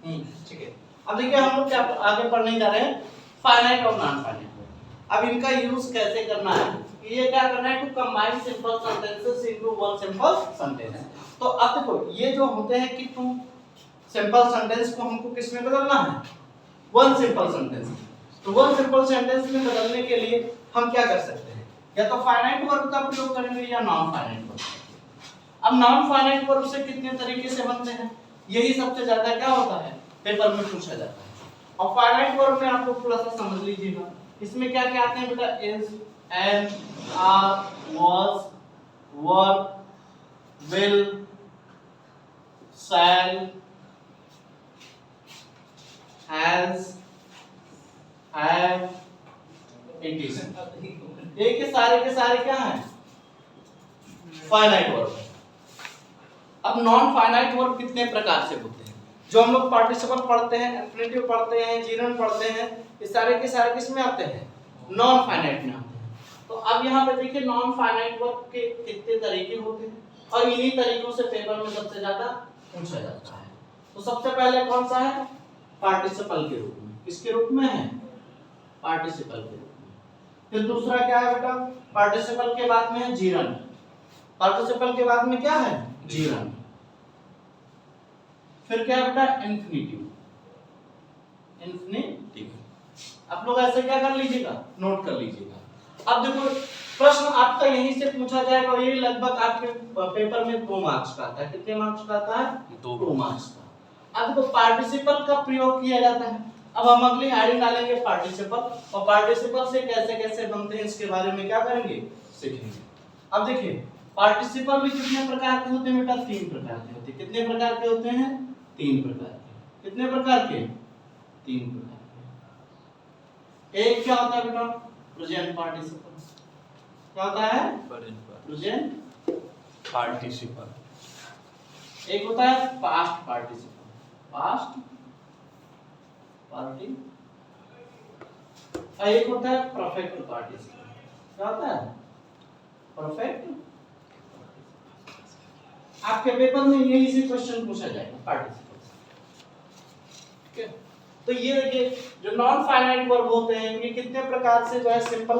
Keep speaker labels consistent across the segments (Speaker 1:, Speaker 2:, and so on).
Speaker 1: ठीक है। अब देखिए हम लोग क्या आगे पढ़ने जा रहे हैं, फाइनाइट और नॉन फाइनाइट। अब इनका यूज कैसे करना है, ये क्या करना है, to combine simple sentences into one simple sentence. तो अब देखो ये जो होते हैं कि टू सिंपल सेंटेंस को हमको किस में बदलना है, वन सिंपल सेंटेंस। तो वन सिंपल सेंटेंस में बदलने के लिए हम क्या कर सकते हैं, या तो फाइनाइट वर्ब का प्रयोग करेंगे या नॉन फाइनाइट वर्ब। अब नॉन फाइनाइट वर्ब से कितने तरीके से बनते हैं, यही सबसे ज्यादा क्या होता है पेपर में पूछा जाता है। और फाइनाइट वर्ब में आप लोग थोड़ा सा समझ लीजिएगा, इसमें क्या क्या आते हैं बेटा, is, am, are, was, were, will, shall, has, have, it is. ये के सारे क्या हैं, फाइनाइट वर्ब। अब नॉन फाइनाइट वर्ब कितने प्रकार से होते हैं, जो हम लोग पार्टिसिपल पढ़ते हैं, इंफिनिटिव पढ़ते हैं, जीरन पढ़ते हैं, ये सारे के सारे किस में आते हैं, नॉन फाइनाइट में आते हैं। तो अब यहाँ पे देखिए नॉन फाइनाइट वर्ब के कितने तरीके होते हैं, और इन्हीं तरीकों से पेपर में सबसे ज्यादा पूछा जाता है। तो सबसे पहले कौन सा है, पार्टिसिपल के रूप में, किसके रूप में है, पार्टिसिपल के रूप में। फिर दूसरा क्या है बेटा, पार्टिसिपल के बाद में है जीरन, पार्टिसिपल के बाद में क्या है, जीरन। फिर क्या है बेटा, इन्फिनिटिव, इन्फिनिटिव। आप लोग ऐसे क्या कर लीजिएगा, नोट कर लीजिएगा। अब देखो प्रश्न आपका यहीं से पूछा जाएगा, और ये लगभग आपके पेपर में 2 मार्क्स का आता है। कितने मार्क्स का आता है, 2 मार्क्स का। अब देखो पार्टिसिपल का प्रयोग किया जाता है। अब हम अगली हेडिंग डालेंगे पार्टिसिपल, और पार्टिसिपल से कैसे कैसे बनते हैं इसके बारे में क्या करेंगे, सीखेंगे। अब देखिए पार्टिसिपल भी कितने प्रकार के होते हैं बेटा, 3 प्रकार के होते हैं। कितने प्रकार के होते हैं, 3 प्रकार के। कितने प्रकार के, 3 प्रकार के। एक क्या होता है बेटा, प्रेजेंट पार्टिसिपल। क्या होता है, प्रेजेंट
Speaker 2: पार्टिसिपल।
Speaker 1: एक होता है पास्ट पार्टिसिपल, पास्ट पार्टिसिपल। और एक होता है परफेक्ट पार्टिसिपल। क्या होता है, परफेक्ट। आपके पेपर में यही से क्वेश्चन पूछा जाएगा पार्टिसिपल। ठीक है, तो ये देखिए जो नॉन फाइनाइट वर्ब होते हैं इनके कितने प्रकार से जो है सिंपल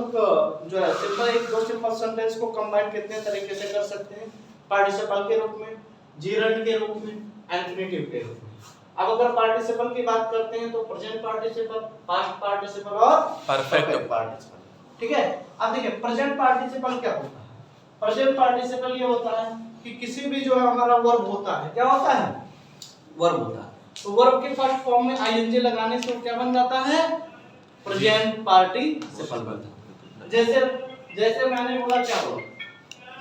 Speaker 1: जो है सिंपल एक दो सिंपल सेंटेंस को कंबाइन कितने तरीके से कर सकते हैं, पार्टिसिपल के रूप में, जीरंड के रूप में, इंफिनिटिव के रूप में। अब अगर पार्टिसिपल की बात करते हैं तो प्रेजेंट पार्टिसिपल, पास्ट पार्टिसिपल और परफेक्ट पार्टिसिपल। ठीक है, अब देखिए प्रेजेंट पार्टिसिपल क्या होता है, प्रेजेंट पार्टिसिपल ये होता है कि किसी भी जो है हमारा वर्ब होता है, क्या होता है, वर्ब होता है। तो वर्ब के फर्स्ट फॉर्म में आईएनजी लगाने से वो क्या बन जाता है, प्रेजेंट पार्टिसिपल बनता है। जैसे मैंने बोला क्या बोला,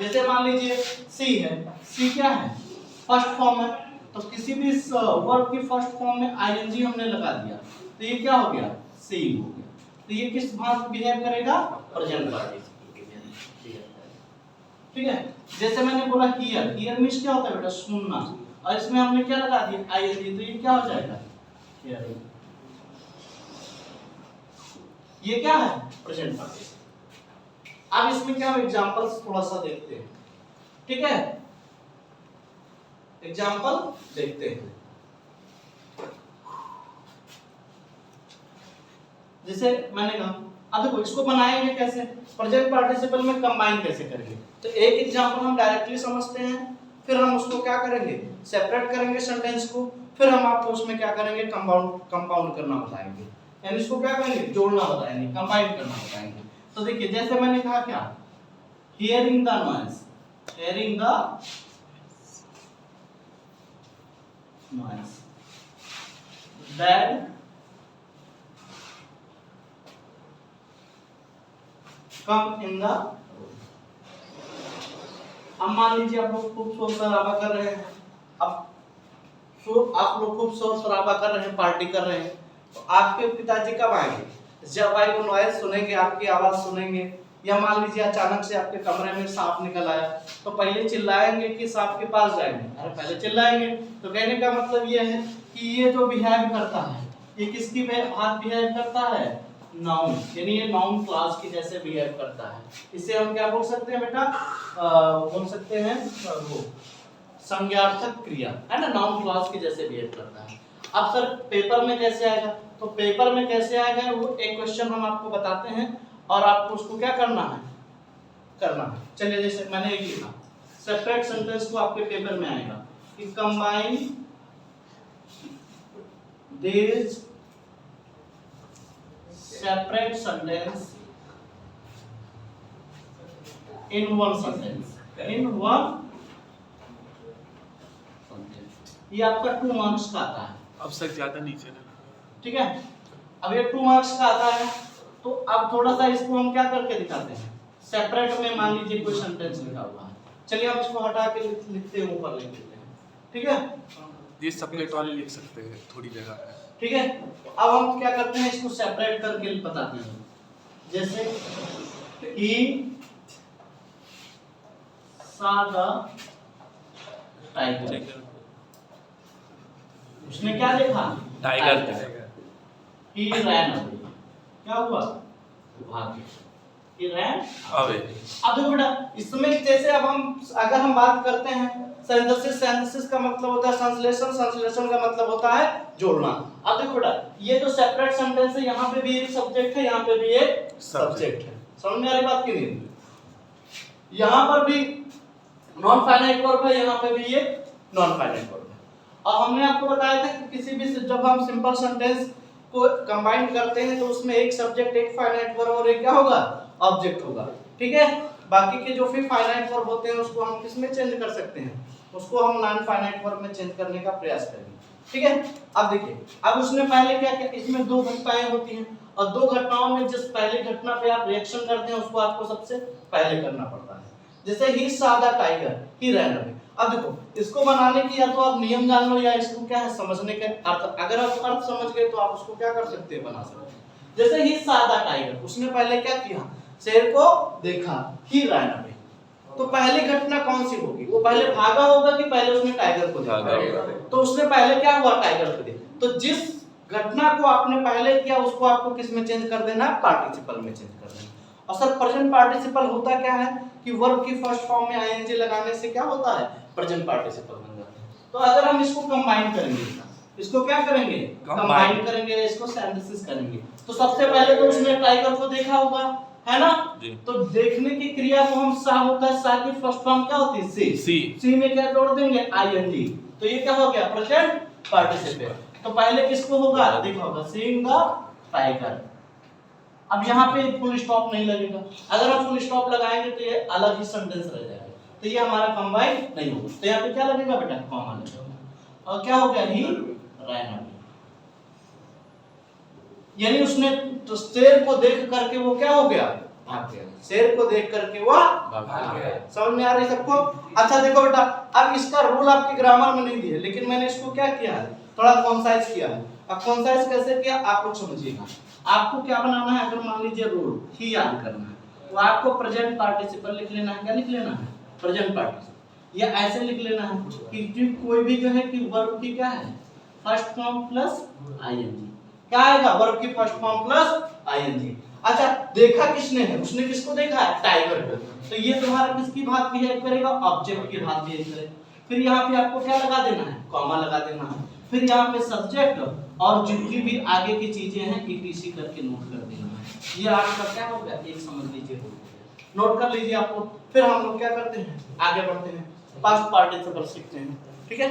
Speaker 1: जैसे मान लीजिए सी है, सी क्या है, फर्स्ट फॉर्म है। तो किसी भी वर्ब की फर्स्ट फॉर्म में आईएनजी हमने लगा दिया तो ये क्या हो गया, सी हो गया। तो ये किस भाग बिहेव करेगा, प्रेजेंट पार्टिसिपल। ठीक है, जैसे मैंने बोला हियर, हियर मींस क्या होता है बेटा, सुनना, और इसमें हमने क्या लगा दिया, आईएनजी, तो ये क्या हो जाएगा, हियरिंग। ये क्या है, प्रेजेंट पार्टिसिपल। अब इसमें क्या हम एग्जांपल्स थोड़ा सा देखते हैं। ठीक है, एग्जांपल देखते हैं। जैसे मैंने कहा, अब देखो इसको बनाएंगे कैसे, प्रेजेंट पार्टिसिपल में कंबाइन कैसे करेंगे। तो एक एग्जांपल हम डायरेक्टली समझते हैं, फिर हम उसको क्या करेंगे, सेपरेट करेंगे सेंटेंस को, फिर हम आपको उसमें क्या करेंगे, कंपाउंड करना बताएंगे, यानी इसको क्या करेंगे, जोड़ना बताएंगे, कंबाइन करना बताएंगे। तो देखिए जैसे मैंने कहा क्या, hearing the noise, hearing the noise that come in the. अब मान लीजिए आप लोग खूब शोर शराबा कर रहे हैं, अब आप लोग खूब शोर शराबा कर रहे हैं, पार्टी कर रहे हैं, तो आपके पिताजी कब आएंगे, जब भाई वो नॉइज सुनेंगे, आपकी आवाज सुनेंगे। या मान लीजिए अचानक से आपके कमरे में सांप निकल आया, तो पहले चिल्लाएंगे कि सांप के पास जाएंगे, अरे पहले चिल्लाएंगे। तो कहने का मतलब ये है कि ये जो बिहेव करता है ये किसकी हाथ बिहेव करता है, नाउन, यानी ये नाउन क्लास की जैसे बिहेव करता है। इसे हम क्या बोल सकते हैं बेटा, बोल सकते हैं वो संज्ञार्थक क्रिया है ना, नाउन क्लास की जैसे बिहेव करता है। अब सर पेपर में कैसे आएगा, तो पेपर में कैसे आएगा वो एक क्वेश्चन हम आपको बताते हैं और आपको उसको क्या करना है। चलिए जैसे मैंने एक लिखा सेपरेट सेंटेंस को आपके पेपर में आएगा कि combine this separate sentence in one sentence, ये आपका 2 मार्क्स का आता है।
Speaker 2: अब सर ज्यादा नीचे ना,
Speaker 1: ठीक है, अब ये 2 मार्क्स का आता है तो अब थोड़ा सा इसको हम क्या करके दिखाते हैं, सेपरेट में मान लीजिए कोई सेंटेंस लिखा हुआ है, चलिए हम इसको हटा के लिखते हैं, ऊपर लिख देते हैं, ठीक है,
Speaker 2: ये सेपरेट वाले लिख सकते हैं थोड़ी जगह है।
Speaker 1: ठीक है, अब हम क्या करते हैं इसको सेपरेट करके बताते हैं, जैसे ही सादा टाइगर, उसने क्या देखा
Speaker 2: टाइगर,
Speaker 1: ही रैन अवे, क्या हुआ भाग गया, ही रैन
Speaker 2: अवे।
Speaker 1: अब देखो बेटा इसमें जैसे अब हम अगर हम बात करते हैं सिंथेसिस का मतलब होता है संश्लेषण का मतलब होता है जोड़ना। अब देखो बेटा ये जो सेपरेट सेंटेंस है यहाँ पे भी एक सब्जेक्ट है, यहाँ पे भी एक सब्जेक्ट है, समझ में आ रही बात की नहीं, यहाँ पर भी नॉन फाइनाइट वर्ब है, यहाँ पे भी ये नॉन फाइनाइट वर्ब है। और हमने आपको बताया था कि किसी भी जब हम सिंपल सेंटेंस को कंबाइन करते हैं तो उसमें एक सब्जेक्ट, एक फाइनाइट वर्ब और एक क्या होगा ऑब्जेक्ट होगा, ठीक है, बाकी के जो फिर फाइनाइट वर्ब होते हैं उसको हम किस में चेंज कर सकते हैं, उसको हम नॉन फाइनाइट वर्ब में चेंज करने का प्रयास करेंगे, ठीक है। अब देखिए अब उसने पहले क्या किया, इसमें 2 घटनाएं होती हैं और 2 घटनाओं में जिस पहली घटना पे आप रिएक्शन करते हैं उसको आपको सबसे पहले करना पड़ता है, जैसे ही सादा टाइगर ही रैन अवे। अब देखो इसको बनाने की या तो आप नियम जान लो या इसको क्या है समझने के अर्थ, अगर आप अर्थ समझ गए तो आप उसको क्या कर सकते हैं बना सकते हैं। जैसे ही सादा टाइगर, उसने पहले क्या किया, शेर को देखा, ही रैन अवे, तो पहली घटना कौन सी होगी, वो पहले भागा होगा कि पहले उसने टाइगर को देखा, तो उसने पहले क्या हुआ टाइगर को देखा, तो जिस घटना को आपने पहले किया उसको आपको किस में चेंज कर देना है, पार्टिसिपल में चेंज कर देना। और सर प्रेजेंट पार्टिसिपल होता क्या है कि वर्ब की फर्स्ट फॉर्म में आईएनजी लगाने से क्या होता है, प्रेजेंट पार्टिसिपल बन जाता है। तो अगर हम इसको कंबाइन करेंगे, इसको क्या करेंगे कंबाइन करेंगे, इसको सिंथेसिस करेंगे, तो सबसे पहले तो उसने टाइगर को देखा होगा, है ना, तो देखने की क्रिया को हम सा होता है, सा की फर्स्ट फॉर्म क्या होती है सी में क्या जोड़ देंगे आईएनजी, तो ये क्या हो गया प्रेजेंट पार्टिसिपल। तो पहले किसको होगा, देखा होगा सीइंग द टाइगर। अब यहाँ पे फुल स्टॉप नहीं लगेगा, अगर हम फुल स्टॉप लगाएंगे तो ये अलग ही सेंटेंस रह जाएगा, तो ये हमारा कंबाइन नहीं होगा, तो यहाँ पे क्या लगेगा बेटा कॉमा लगेगा, और क्या हो गया ही रैन अवे, यानी उसने तो शेर को देख करके वो क्या हो गया भाग गया, शेर को देख करके वो भाग गया। समझ में आ रही है सबको। अच्छा देखो बेटा अब इसका रूल आपकी ग्रामर में नहीं दिया, लेकिन मैंने इसको क्या किया है थोड़ा कॉन्साइज किया है। अब कॉन्साइज कैसे किया आप लोग समझिएगा, आपको क्या बनाना है, अगर मान लीजिए रूल ही याद करना है तो आपको प्रेजेंट पार्टिसिपल लिख लेना है, क्या लिख लेना है प्रेजेंट पार्टिसिपल, या ऐसे लिख लेना है कि कोई भी जो है कि वर्ब की क्या है फर्स्ट फॉर्म प्लस आईएनजी, क्या आएगा वर्ब की फर्स्ट फॉर्म प्लस आईएनजी। अच्छा देखा किसने है, उसने किसको देखा है टाइगर को, तो ये तुम्हारा किसकी बात बिहेव करेगा ऑब्जेक्ट की बात बिहेव करेगा। फिर यहाँ पे आपको क्या लगा देना है कॉमा लगा देना है, फिर यहाँ पे सब्जेक्ट और जितनी भी आगे की चीजें हैं ईटीसी करके नोट कर देना है। ये आपका क्या हो गया एक समझ लीजिए हो गया, नोट कर लीजिए आपको। फिर हम लोग क्या करते हैं आगे बढ़ते हैं, पास्ट पार्टिसिपल सीखते हैं, ठीक है।